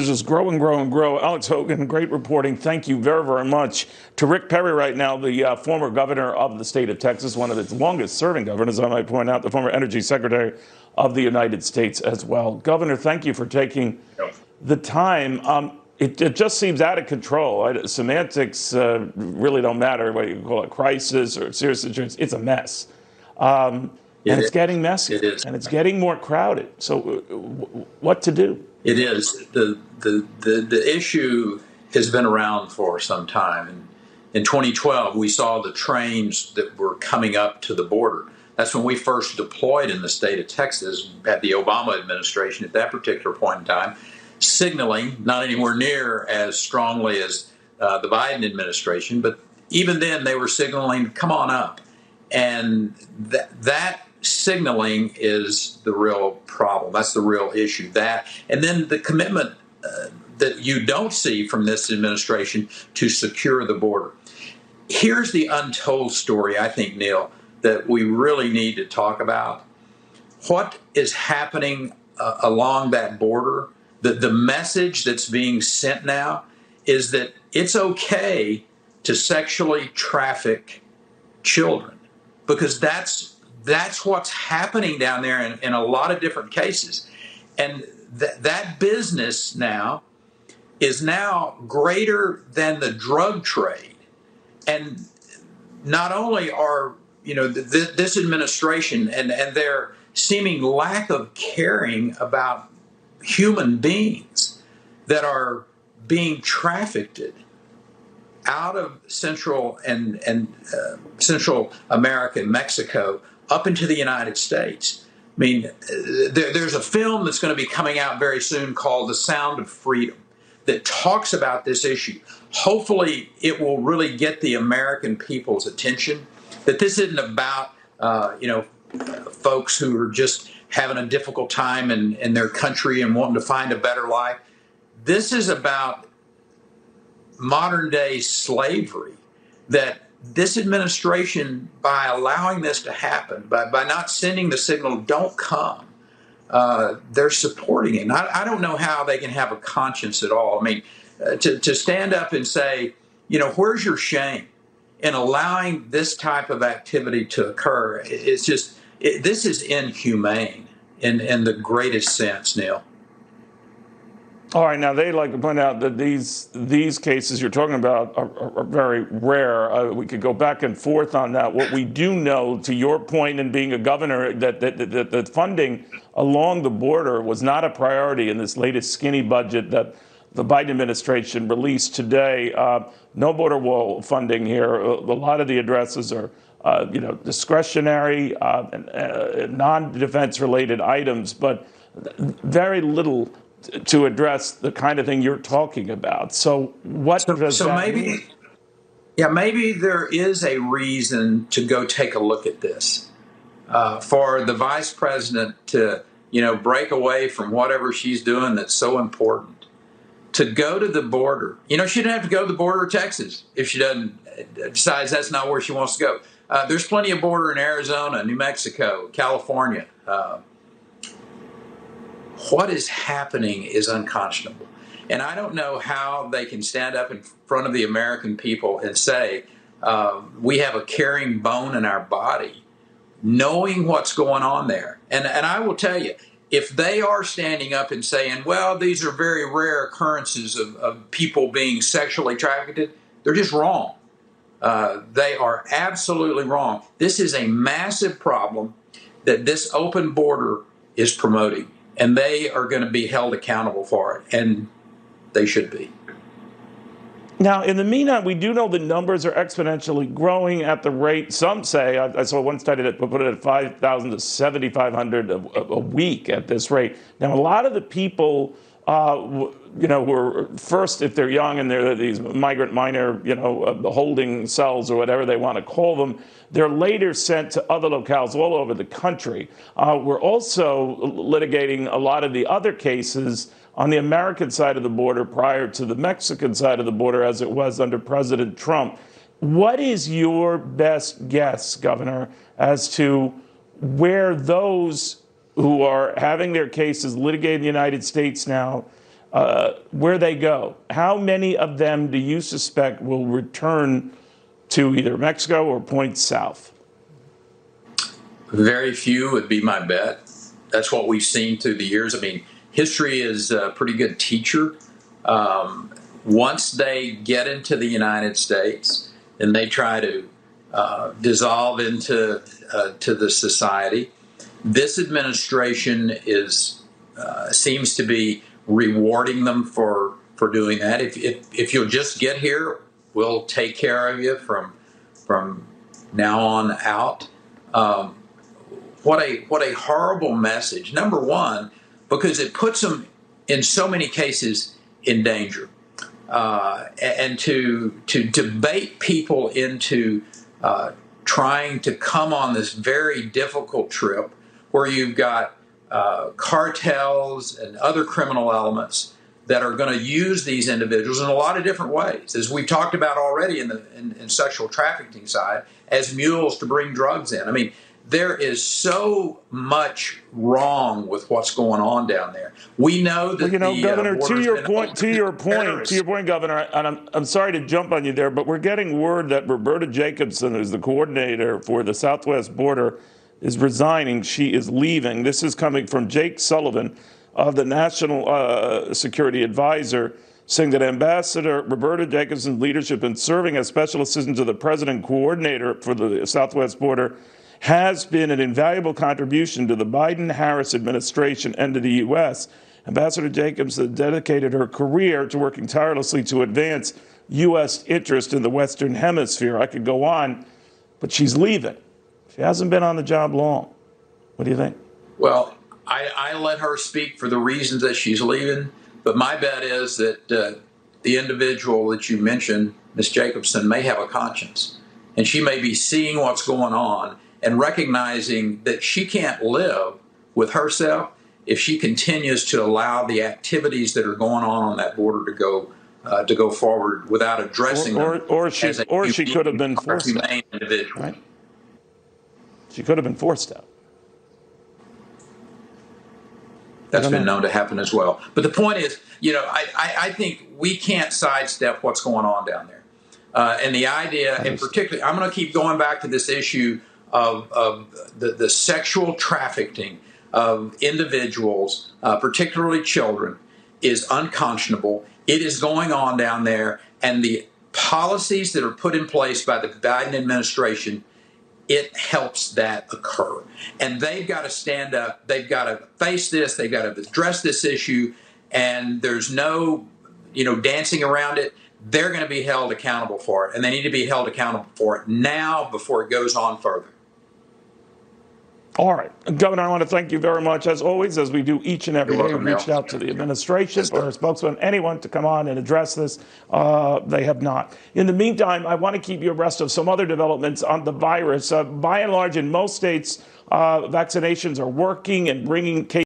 Just grow and grow and grow. Alex Hogan, great reporting. Thank you very, very much. To Rick Perry right now, the former governor of the state of Texas, one of its longest serving governors, I might point out, the former energy secretary of the United States as well. Governor, thank you for taking the time. It just seems out of control. Semantics really don't matter, whether you call it crisis or serious situation. It's a mess. And it's getting messy. It is. And it's getting more crowded. So what to do? It is. The issue has been around for some time. And in 2012, we saw the trains that were coming up to the border. That's when we first deployed in the state of Texas, at the Obama administration at that particular point in time, signaling, not anywhere near as strongly as the Biden administration, but even then they were signaling, come on up. And that signaling is the real problem. That's the real issue. That, and then the commitment that you don't see from this administration to secure the border. Here's the untold story, I think, Neil, that we really need to talk about. What is happening along that border? The message that's being sent now is that it's okay to sexually traffic children, because that's what's happening down there in a lot of different cases. And that business now is now greater than the drug trade. And not only are, this administration and their seeming lack of caring about human beings that are being trafficked out of Central and Central America and Mexico up into the United States. I mean, there's a film that's going to be coming out very soon called The Sound of Freedom that talks about this issue. Hopefully, it will really get the American people's attention, that this isn't about, folks who are just having a difficult time in their country and wanting to find a better life. This is about modern day slavery, that this administration, by allowing this to happen, by not sending the signal, don't come, they're supporting it. And I don't know how they can have a conscience at all. I mean, to stand up and say, where's your shame in allowing this type of activity to occur? It's just, this is inhumane in the greatest sense, Neil. All right, now they like to point out that these cases you're talking about are very rare. We could go back and forth on that. What we do know, to your point in being a governor, that funding along the border was not a priority in this latest skinny budget that the Biden administration released today. No border wall funding here. A lot of the addresses are discretionary, non-defense related items, but very little to address the kind of thing you're talking about. So what does that mean? Maybe there is a reason to go take a look at this. For the vice president to, break away from whatever she's doing that's so important, to go to the border. She doesn't have to go to the border of Texas if she decides that's not where she wants to go. There's plenty of border in Arizona, New Mexico, California. What is happening is unconscionable. And I don't know how they can stand up in front of the American people and say, we have a caring bone in our body, knowing what's going on there. And I will tell you, if they are standing up and saying, well, these are very rare occurrences of people being sexually trafficked, they're just wrong. They are absolutely wrong. This is a massive problem that this open border is promoting. And they are going to be held accountable for it, and they should be. Now, in the meantime, we do know the numbers are exponentially growing at the rate, some say, I saw one study that put it at 5,000 to 7,500 a week at this rate. Now, a lot of the people, who are first, if they're young and they're these migrant minor, holding cells or whatever they want to call them, they're later sent to other locales all over the country. We're also litigating a lot of the other cases on the American side of the border prior to the Mexican side of the border as it was under President Trump. What is your best guess, Governor, as to where those who are having their cases litigated in the United States now where they go, how many of them do you suspect will return to either Mexico or points south? Very few would be my bet. That's what we've seen through the years. I mean, history is a pretty good teacher. Once they get into the United States and they try to dissolve into to the society, this administration seems to be rewarding them for doing that. If you'll just get here, we'll take care of you from now on out. What a horrible message. Number one, because it puts them in so many cases in danger, and to debate people into trying to come on this very difficult trip where you've got cartels and other criminal elements that are going to use these individuals in a lot of different ways, as we've talked about already in sexual trafficking side, as mules to bring drugs in. I mean, there is so much wrong with what's going on down there. We know that Governor, to your point, Governor, and I'm sorry to jump on you there, but we're getting word that Roberta Jacobson, who's the coordinator for the Southwest border, is resigning. She is leaving. This is coming from Jake Sullivan of the National Security Advisor, saying that Ambassador Roberta Jacobson's leadership in serving as special assistant to the president coordinator for the Southwest border has been an invaluable contribution to the Biden-Harris administration and to the U.S. Ambassador Jacobson dedicated her career to working tirelessly to advance U.S. interest in the Western Hemisphere. I could go on, but she's leaving. She hasn't been on the job long. What do you think? Well, I let her speak for the reasons that she's leaving, but my bet is that the individual that you mentioned, Ms. Jacobson, may have a conscience, and she may be seeing what's going on and recognizing that she can't live with herself if she continues to allow the activities that are going on that border to go forward without addressing them. Or she could have been forced out. Individual. Right? She could have been forced out. That's been known to happen as well. But the point is, I think we can't sidestep what's going on down there. And the idea, and particularly, I'm going to keep going back to this issue of the sexual trafficking of individuals, particularly children, is unconscionable. It is going on down there, and the policies that are put in place by the Biden administration, it helps that occur. And they've got to stand up. They've got to face this. They've got to address this issue, and there's no, dancing around it. They're going to be held accountable for it, and they need to be held accountable for it now before it goes on further. All right. Governor, I want to thank you very much, as always, as we do each and every day. We reached out to the administration or a spokesman, anyone to come on and address this. They have not. In the meantime, I want to keep you abreast of some other developments on the virus. By and large, in most states, vaccinations are working and bringing cases